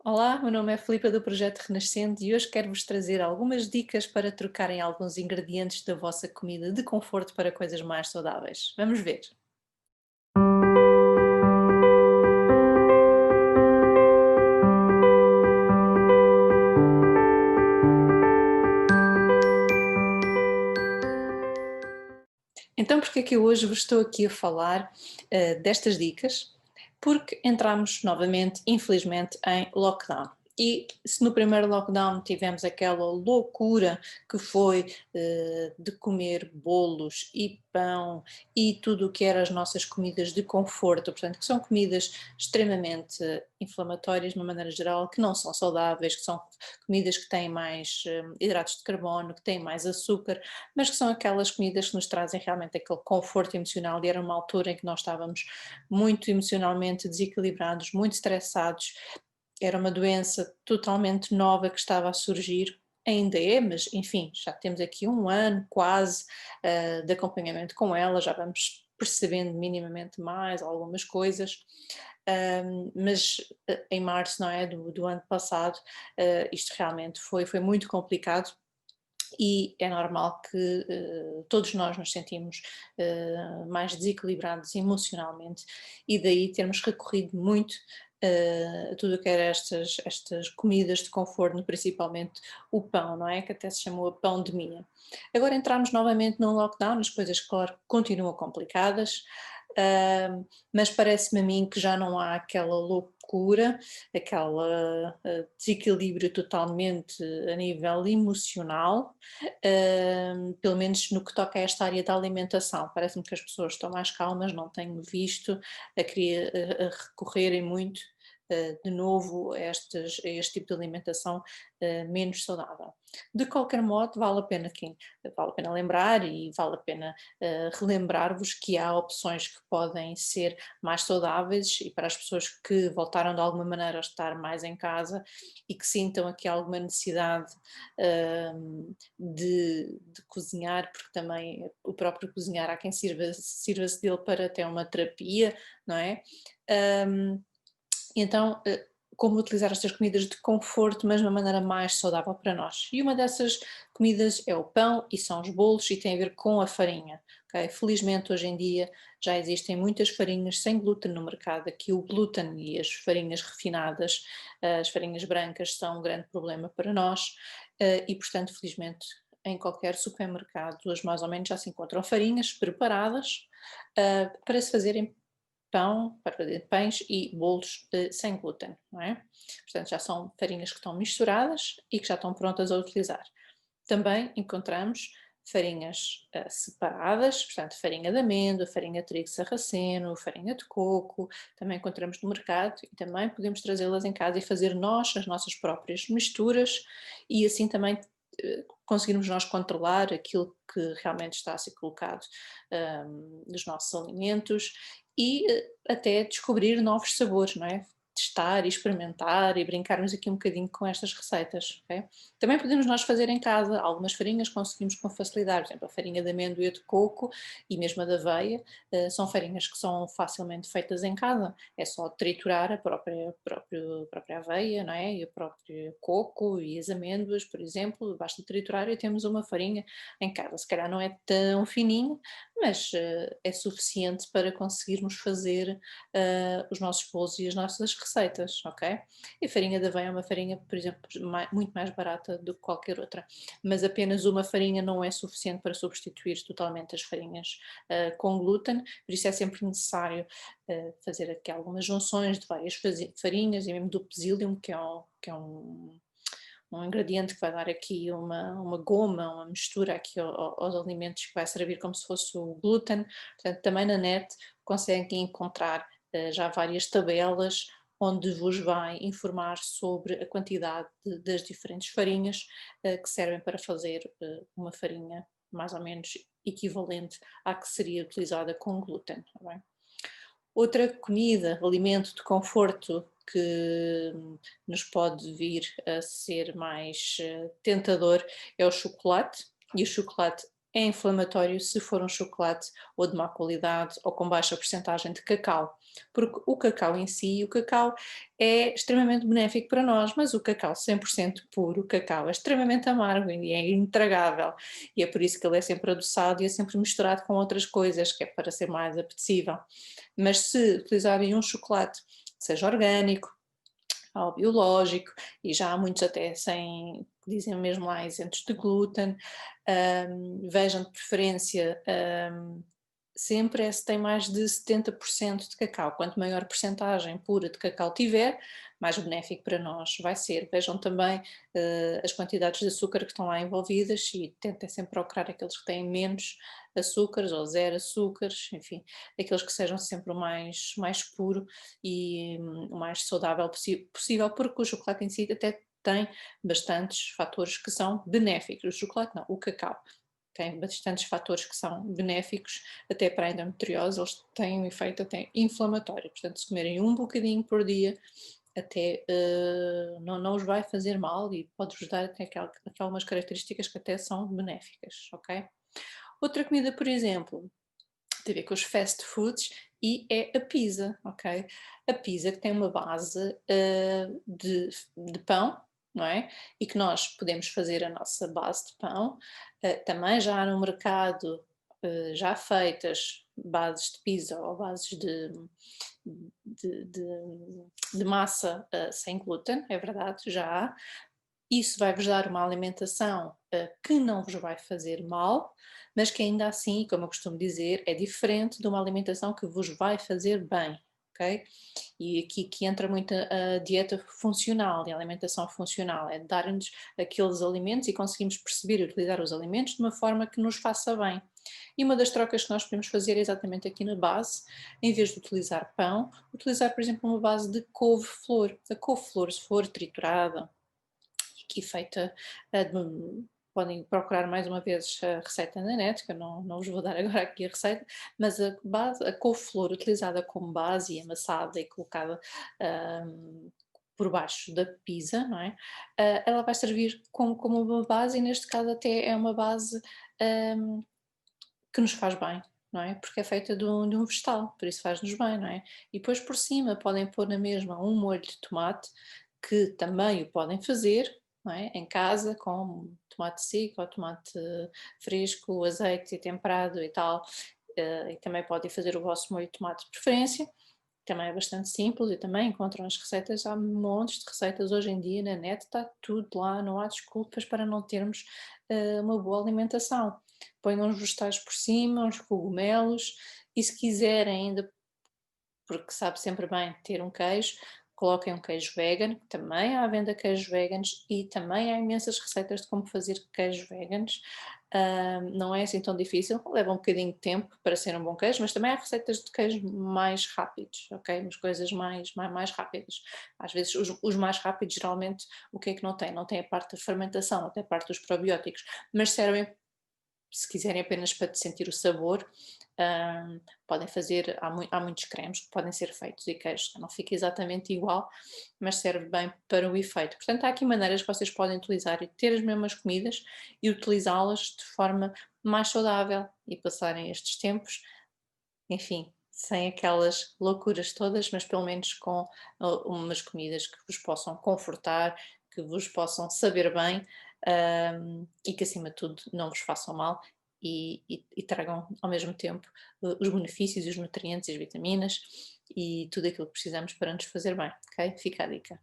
Olá, meu nome é Filipa do Projeto Renascente e hoje quero-vos trazer algumas dicas para trocarem alguns ingredientes da vossa comida de conforto para coisas mais saudáveis. Vamos ver. Então, porque é que eu hoje vos estou aqui a falar destas dicas? Porque entramos novamente, infelizmente, em lockdown. E se no primeiro lockdown tivemos aquela loucura que foi de comer bolos e pão e tudo o que eram as nossas comidas de conforto, portanto, que são comidas extremamente inflamatórias de uma maneira geral, que não são saudáveis, que são comidas que têm mais hidratos de carbono, que têm mais açúcar, mas que são aquelas comidas que nos trazem realmente aquele conforto emocional, e era uma altura em que nós estávamos muito emocionalmente desequilibrados, muito estressados, era uma doença totalmente nova que estava a surgir, ainda é, mas enfim, já temos aqui um ano quase de acompanhamento com ela, já vamos percebendo minimamente mais algumas coisas, mas em março, não é, do ano passado, isto realmente foi muito complicado e é normal que todos nós nos sentimos mais desequilibrados emocionalmente e daí termos recorrido muito a tudo o que era estas comidas de conforto, principalmente o pão, não é? Que até se chamou a pandemia. Agora entramos novamente num lockdown, as coisas, claro, continuam complicadas, mas parece-me a mim que já não há aquela loucura, aquela desequilíbrio totalmente a nível emocional, pelo menos no que toca a esta área da alimentação. Parece-me que as pessoas estão mais calmas, não tenho visto a recorrerem muito de novo a este tipo de alimentação menos saudável. De qualquer modo, vale a pena lembrar e vale a pena relembrar-vos que há opções que podem ser mais saudáveis e para as pessoas que voltaram de alguma maneira a estar mais em casa e que sintam aqui alguma necessidade de cozinhar, porque também o próprio cozinhar há quem sirva-se dele para até uma terapia, não é? Um, então, como utilizar estas comidas de conforto, mas de uma maneira mais saudável para nós. E uma dessas comidas é o pão e são os bolos e tem a ver com a farinha. Okay? Felizmente hoje em dia já existem muitas farinhas sem glúten no mercado. Aqui o glúten e as farinhas refinadas, as farinhas brancas são um grande problema para nós e portanto felizmente em qualquer supermercado hoje mais ou menos já se encontram farinhas preparadas para se fazerem pão, para fazer pães e bolos sem glúten, não é? Portanto, já são farinhas que estão misturadas e que já estão prontas a utilizar. Também encontramos farinhas separadas, portanto, farinha de amêndoa, farinha de trigo sarraceno, farinha de coco, também encontramos no mercado e também podemos trazê-las em casa e fazer nós as nossas próprias misturas e assim também conseguirmos nós controlar aquilo que realmente está a ser colocado nos nossos alimentos e até descobrir novos sabores, não é? Testar e experimentar e brincarmos aqui um bocadinho com estas receitas, ok? Também podemos nós fazer em casa, algumas farinhas conseguimos com facilidade, por exemplo, a farinha de amêndoa e de coco e mesmo a de aveia, são farinhas que são facilmente feitas em casa, é só triturar a própria aveia, não é? E o próprio coco e as amêndoas, por exemplo, basta triturar e temos uma farinha em casa, se calhar não é tão fininha, mas é suficiente para conseguirmos fazer os nossos bolos e as nossas receitas, ok? E a farinha de aveia é uma farinha, por exemplo, muito mais barata do que qualquer outra, mas apenas uma farinha não é suficiente para substituir totalmente as farinhas com glúten, por isso é sempre necessário fazer aqui algumas junções de várias farinhas e mesmo do psyllium, que é um ingrediente que vai dar aqui uma goma, uma mistura aqui aos alimentos que vai servir como se fosse o glúten. Portanto, também na net conseguem encontrar já várias tabelas onde vos vai informar sobre a quantidade das diferentes farinhas que servem para fazer uma farinha mais ou menos equivalente à que seria utilizada com glúten. Tá bem? Outra comida, alimento de conforto que nos pode vir a ser mais tentador é o chocolate, e o chocolate é inflamatório se for um chocolate ou de má qualidade ou com baixa porcentagem de cacau. porque o cacau em si, o cacau é extremamente benéfico para nós, mas o cacau 100% puro, o cacau é extremamente amargo e é intragável, e é por isso que ele é sempre adoçado e é sempre misturado com outras coisas, que é para ser mais apetecível. Mas se utilizarem um chocolate que seja orgânico, ao biológico, e já há muitos até sem, dizem mesmo lá, isentos de glúten, vejam de preferência sempre é se tem mais de 70% de cacau. Quanto maior percentagem pura de cacau tiver, mais benéfico para nós vai ser. Vejam também as quantidades de açúcar que estão lá envolvidas e tentem sempre procurar aqueles que têm menos açúcares ou zero açúcares, enfim, aqueles que sejam sempre o mais puro e o mais saudável possível, porque o chocolate em si até tem bastantes fatores que são benéficos. O chocolate não, o cacau tem bastantes fatores que são benéficos, até para a endometriose, eles têm um efeito até inflamatório, portanto se comerem um bocadinho por dia, até não os vai fazer mal e pode-vos dar até aquelas características que até são benéficas, ok? Outra comida, por exemplo, tem a ver com os fast foods e é a pizza, ok? A pizza que tem uma base de pão, não é? E que nós podemos fazer a nossa base de pão. Também já há no mercado já feitas bases de pizza ou bases de, de- de massa sem glúten, é verdade, já há. Isso vai-vos dar uma alimentação que não vos vai fazer mal, mas que ainda assim, como eu costumo dizer, é diferente de uma alimentação que vos vai fazer bem, ok? E aqui que entra muito a dieta funcional e a alimentação funcional, é dar-nos aqueles alimentos e conseguimos perceber e utilizar os alimentos de uma forma que nos faça bem. E uma das trocas que nós podemos fazer é exatamente aqui na base, em vez de utilizar pão, utilizar, por exemplo, uma base de couve-flor. A couve-flor, se for triturada, aqui feita podem procurar mais uma vez a receita na net, que eu não vos vou dar agora aqui a receita, mas a couve-flor utilizada como base e amassada e colocada por baixo da pizza, não é? Ela vai servir como uma base e neste caso até é uma base um, que nos faz bem, não é? Porque é feita de um vegetal, por isso faz-nos bem, não é? E depois por cima podem pôr na mesma um molho de tomate, que também o podem fazer, não é? Em casa, com tomate seco ou tomate fresco, azeite e temperado e tal, e também podem fazer o vosso molho de tomate de preferência, também é bastante simples e também encontram as receitas, há montes de receitas hoje em dia na net, está tudo lá, não há desculpas para não termos uma boa alimentação. Ponham uns vegetais por cima, uns cogumelos e se quiserem ainda, porque sabe sempre bem ter um queijo, coloquem um queijo vegan, também há à venda queijos veganos e também há imensas receitas de como fazer queijos veganos. Não é assim tão difícil, leva um bocadinho de tempo para ser um bom queijo, mas também há receitas de queijos mais rápidos, ok? Umas coisas mais rápidas. Às vezes os mais rápidos geralmente o que é que não tem? Não tem a parte da fermentação, até a parte dos probióticos, mas servem se quiserem apenas para sentir o sabor, podem fazer, há muitos cremes que podem ser feitos e queijos, que não fica exatamente igual, mas serve bem para o efeito. Portanto, há aqui maneiras que vocês podem utilizar e ter as mesmas comidas e utilizá-las de forma mais saudável e passarem estes tempos, enfim, sem aquelas loucuras todas, mas pelo menos com umas comidas que vos possam confortar, que vos possam saber bem, e que acima de tudo não vos façam mal e tragam ao mesmo tempo os benefícios, os nutrientes e as vitaminas e tudo aquilo que precisamos para nos fazer bem, ok? Fica a dica.